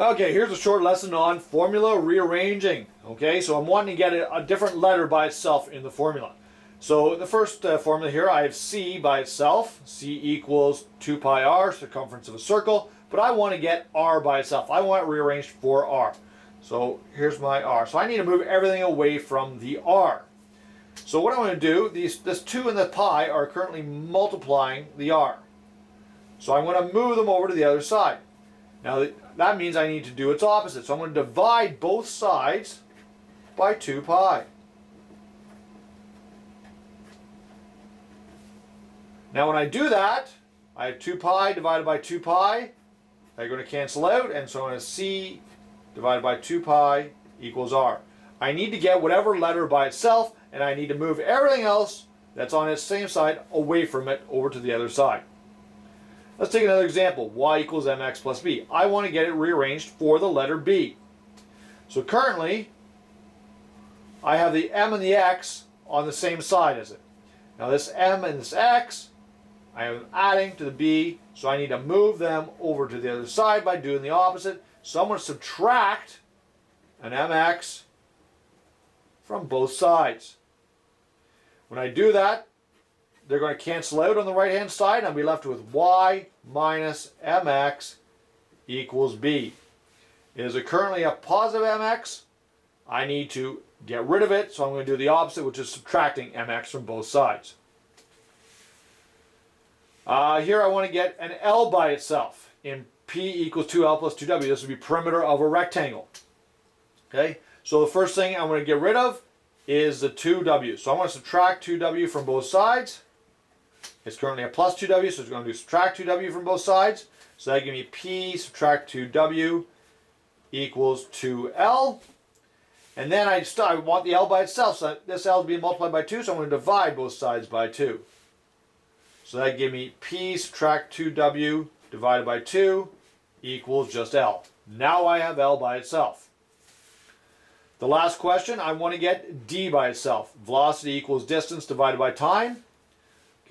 Okay, here's a short lesson on formula rearranging. Okay, so I'm wanting to get a different letter by itself in the formula. So the first formula here, I have C by itself. C equals 2 pi r, circumference of a circle. But I want to get r by itself. I want it rearranged for r. So here's my r. So I need to move everything away from the r. So what I'm going to do, this 2 and the pi are currently multiplying the r. So I'm going to move them over to the other side. Now that means I need to do its opposite. So I'm going to divide both sides by 2 pi. Now when I do that, I have 2 pi divided by 2 pi. They're going to cancel out, and so I'm going to C divided by 2 pi equals r. I need to get whatever letter by itself, and I need to move everything else that's on its same side away from it over to the other side. Let's take another example. Y equals mx plus b. I want to get it rearranged for the letter b. So currently, I have the m and the x on the same side as it. Now this m and this x, I am adding to the b, so I need to move them over to the other side by doing the opposite. So I'm going to subtract an mx from both sides. When I do that, they're going to cancel out on the right hand side, and I'll be left with y minus mx equals b. Is it currently a positive mx? I need to get rid of it, so I'm going to do the opposite, which is subtracting mx from both sides. Here I want to get an L by itself. In P equals 2L plus 2W, this would be perimeter of a rectangle. Okay, so the first thing I'm going to get rid of is the 2W. So I'm going to subtract 2W from both sides. It's currently a plus 2W, so it's going to subtract 2W from both sides. So that gives me P subtract 2W equals 2L. And then I want the L by itself, so this L is being multiplied by 2, so I'm going to divide both sides by 2. So that gives me P subtract 2W divided by 2 equals just L. Now I have L by itself. The last question, I want to get D by itself. Velocity equals distance divided by time.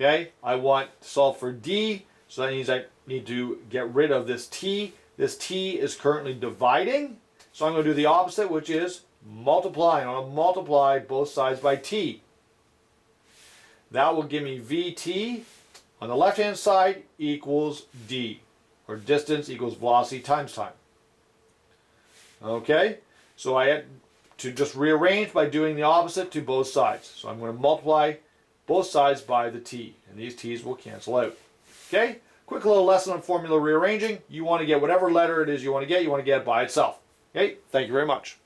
Okay, I want to solve for D, so that means I need to get rid of this T. This T is currently dividing, so I'm going to do the opposite, which is multiplying. I'm going to multiply both sides by T. That will give me VT on the left-hand side equals D, or distance equals velocity times time. Okay, so I had to just rearrange by doing the opposite to both sides. So I'm going to multiply both sides by the t, and these t's will cancel out. Okay, quick little lesson on formula rearranging. You want to get whatever letter it is you want to get it by itself. Okay, thank you very much.